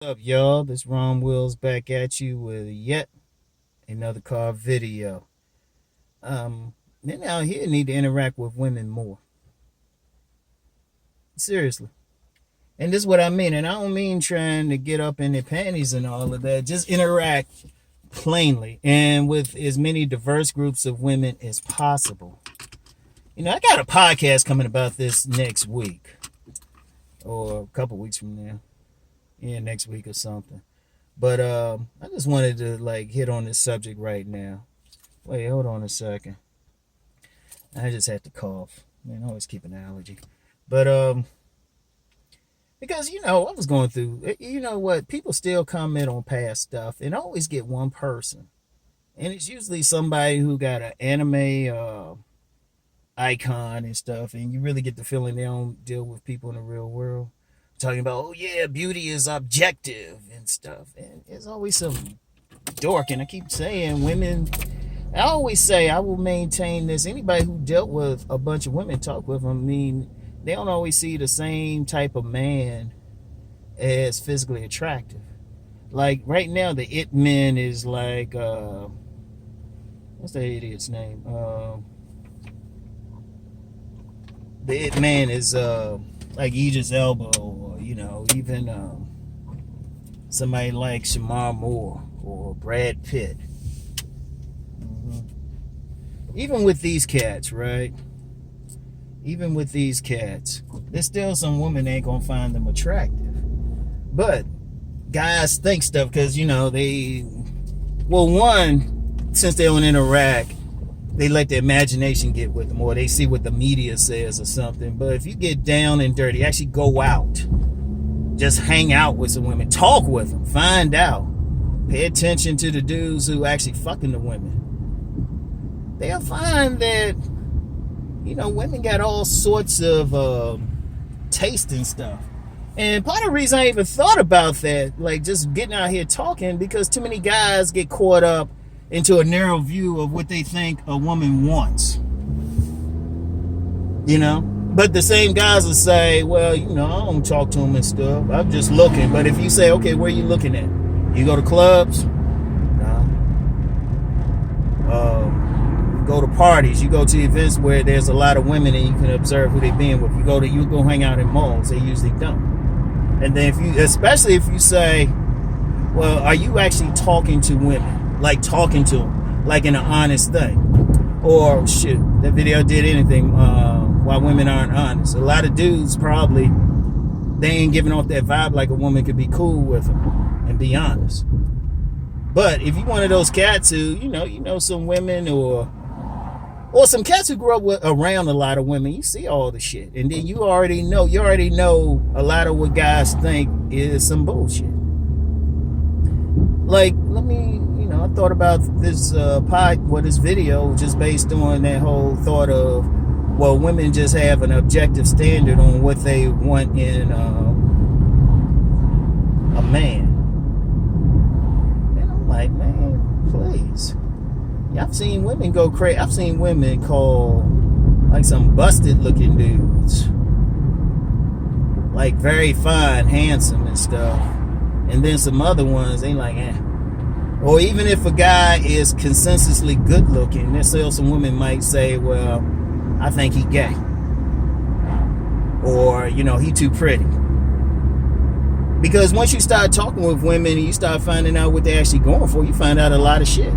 What's up, y'all? This Rom Wills back at you with yet another car video. Men out here need to interact with women more. Seriously. And this is what I mean. And I don't mean trying to get up in their panties and all of that. Just interact plainly and with as many diverse groups of women as possible. I got a podcast coming about this next week or a couple weeks from now. Yeah, next week or something. But I just wanted to hit on this subject right now. Wait, hold on a second. I just had to cough. Man, I always keep an allergy. But because I was going through. What? People still comment on past stuff, and I always get one person, and it's usually somebody who got an anime icon and stuff, and you really get the feeling they don't deal with people in the real world. Talking about, oh yeah, beauty is objective and stuff, and there's always some dork. And I keep saying, women. I always say I will maintain this. Anybody who dealt with a bunch of women, talk with them. I mean, they don't always see the same type of man as physically attractive. Like right now, the it man is like what's that idiot's name? The it man is like Idris Elba, or even somebody like Shamar Moore or Brad Pitt. Even with these cats, right? Even with these cats, there's still some women ain't gonna find them attractive. But guys think stuff because since they don't interact, they let their imagination get with them, or they see what the media says or something. But if you get down and dirty, actually go out, just hang out with some women, talk with them, find out, pay attention to the dudes who actually fucking the women. They'll find that women got all sorts of taste and stuff. And part of the reason I even thought about that, like just getting out here talking, because too many guys get caught up into a narrow view of what they think a woman wants. But the same guys will say, well, I don't talk to them and stuff. I'm just looking. But if you say, okay, where are you looking at? You go to clubs? No. Go to parties. You go to events where there's a lot of women and you can observe who they're being with. You go hang out in malls. They usually don't. And then especially if you say, well, are you actually talking to women? Like talking to them, like in an honest thing. Or shoot, that video did anything why women aren't honest. A lot of dudes probably, they ain't giving off that vibe like a woman could be cool with them and be honest. But if you one of those cats who, some women or some cats who grew up around a lot of women, you see all the shit. And then you already know a lot of what guys think is some bullshit. Like, I thought about this this video just based on that whole thought of, well, women just have an objective standard on what they want in a man. And I'm like, man, please. Yeah, I've seen women go crazy. I've seen women call like some busted looking dudes like very fine, handsome and stuff. And then some other ones, they like, eh. Or even if a guy is consensusly good looking, there's still some women might say, well, I think he gay. Or, he too pretty. Because once you start talking with women and you start finding out what they're actually going for, you find out a lot of shit.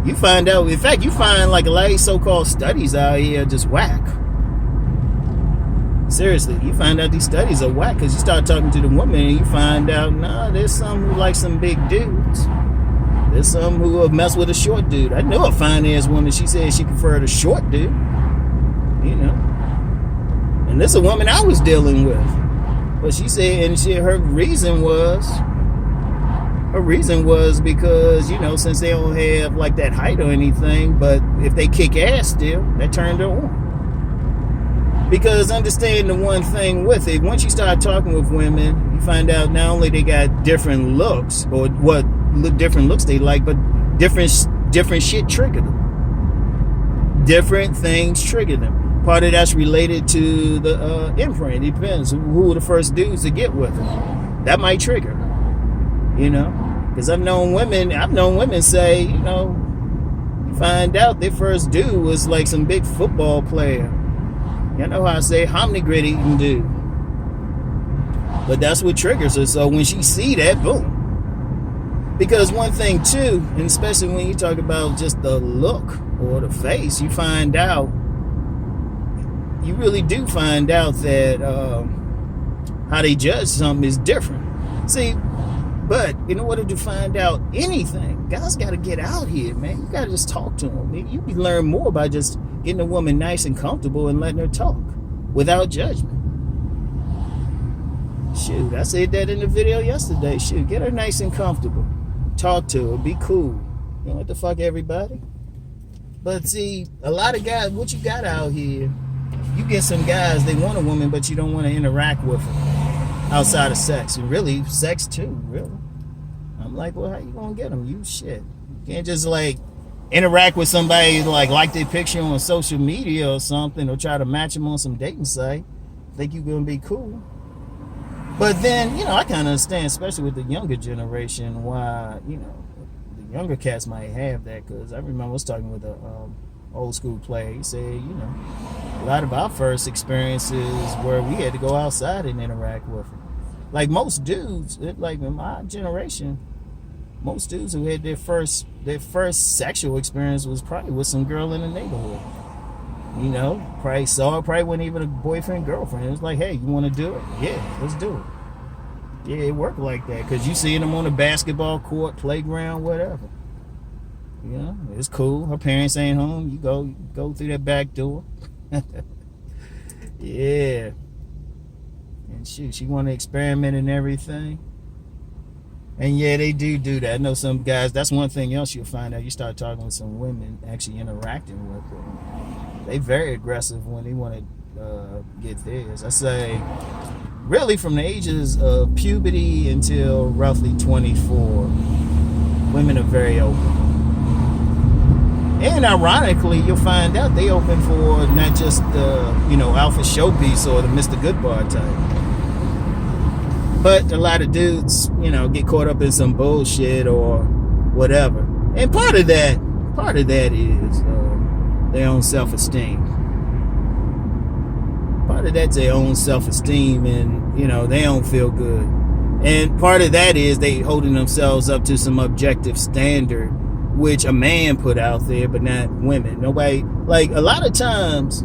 You find out, in fact, you find like a lot of so-called studies out here just whack. Seriously, you find out these studies are whack because you start talking to the woman and you find out, there's some who like some big dudes. There's some who will mess with a short dude. I know a fine-ass woman, she said she preferred a short dude. And this is a woman I was dealing with. But she said, her reason was because, since they don't have like that height or anything, but if they kick ass still, that turned her on. Because understand the one thing with it, once you start talking with women, you find out not only they got different looks, or what different looks they like, but different shit trigger them. Different things trigger them. Part of that's related to the imprint. It depends who are the first dudes to get with them. That might trigger. you know, because I've known women say, you find out their first dude was like some big football player. You know how I say hominy eating dude. But that's what triggers her. So when she see that, boom. Because one thing too, and especially when you talk about just the look or the face, you really do find out that how they judge something is different. See, but in order to find out anything, guys got to get out here, man. You got to just talk to them. You can learn more by just getting a woman nice and comfortable and letting her talk without judgment. Shoot, I said that in the video yesterday. Shoot, get her nice and comfortable. Talk to her. Be cool. You know what the fuck, everybody? But see, a lot of guys, what you got out here, you get some guys, they want a woman, but you don't want to interact with her outside of sex. And really, sex too, really. I'm like, well, how you gonna get them? You shit. You can't just like interact with somebody like their picture on social media or something, or try to match them on some dating site. Think you're gonna be cool. But then, I kind of understand, especially with the younger generation, why, the younger cats might have that. Because I remember I was talking with a old school player. He said, a lot of our first experiences where we had to go outside and interact with them. Like most dudes, like in my generation, most dudes who had their first sexual experience was probably with some girl in the neighborhood. Probably wasn't even a boyfriend, girlfriend. It was like, hey, you want to do it? Yeah, let's do it. Yeah, it worked like that. Because you see them on the basketball court, playground, whatever. It's cool. Her parents ain't home. You go through that back door. Yeah. And shoot, she want to experiment and everything. And yeah, they do that. I know some guys, that's one thing else you'll find out. You start talking with some women, actually interacting with them. They very aggressive when they want to get theirs. I say, really from the ages of puberty until roughly 24, women are very open. And ironically, you'll find out they open for not just the, alpha showpiece or the Mr. Goodbar type. But a lot of dudes, get caught up in some bullshit or whatever. And part of that is their own self-esteem. Part of that's their own self-esteem, and they don't feel good. And part of that is they holding themselves up to some objective standard, which a man put out there, but not women. Nobody, like a lot of times,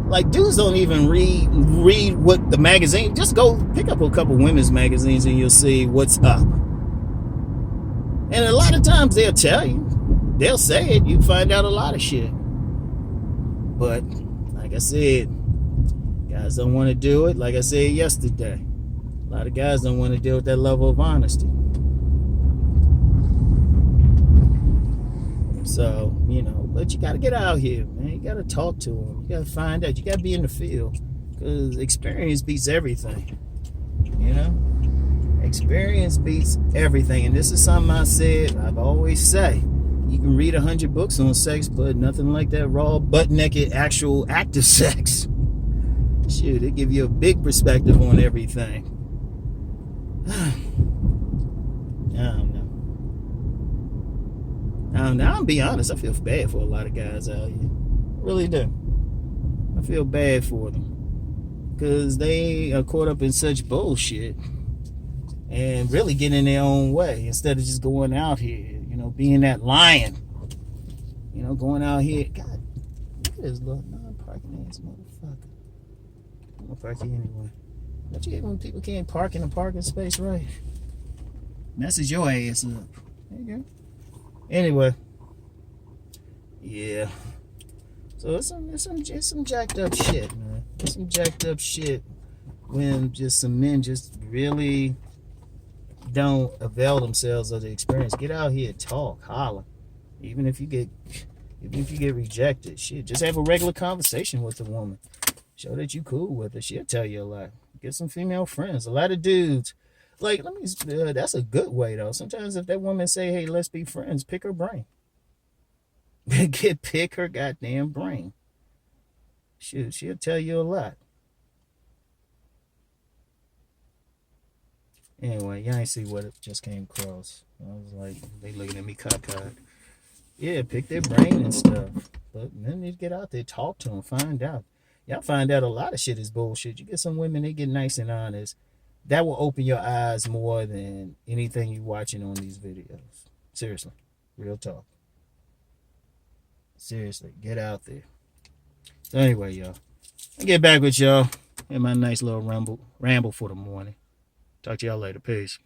like dudes don't even read what the magazine. Just go pick up a couple women's magazines and you'll see what's up. And a lot of times they'll tell you, they'll say it. You find out a lot of shit. But like I said, guys don't want to do it. Like I said yesterday, a lot of guys don't want to deal with that level of honesty. So, but you got to get out here, man. You got to talk to them. You got to find out. You got to be in the field, because experience beats everything. Experience beats everything. And this is something I've always say. You can read 100 books on sex, but nothing like that raw, butt-naked, actual active sex. Shoot, it give you a big perspective on everything. I don't know. I'll be honest, I feel bad for a lot of guys out here. I really do. I feel bad for them. Because they are caught up in such bullshit and really getting in their own way instead of just going out here, being that lion. Going out here. God, look at this little non-parking ass motherfucker. I'm going to park here anyway. Don't you hate when people can't park in a parking space, right? Message your ass up. There you go. Anyway, yeah. So it's some jacked up shit, man. It's some jacked up shit when just some men just really don't avail themselves of the experience. Get out here, talk, holler. Even if you get rejected, shit, just have a regular conversation with the woman. Show that you cool with her. She'll tell you a lot. Get some female friends. A lot of dudes. Like, that's a good way, though. Sometimes if that woman say, hey, let's be friends, pick her brain. Pick her goddamn brain. She'll tell you a lot. Anyway, y'all ain't see what it just came across. I was like, they looking at me cockeyed. Yeah, pick their brain and stuff. But men need to get out there, talk to them, find out. Y'all find out a lot of shit is bullshit. You get some women, they get nice and honest. That will open your eyes more than anything you watching on these videos. Seriously. Real talk. Seriously. Get out there. So anyway, y'all. I'll get back with y'all in my nice little ramble for the morning. Talk to y'all later. Peace.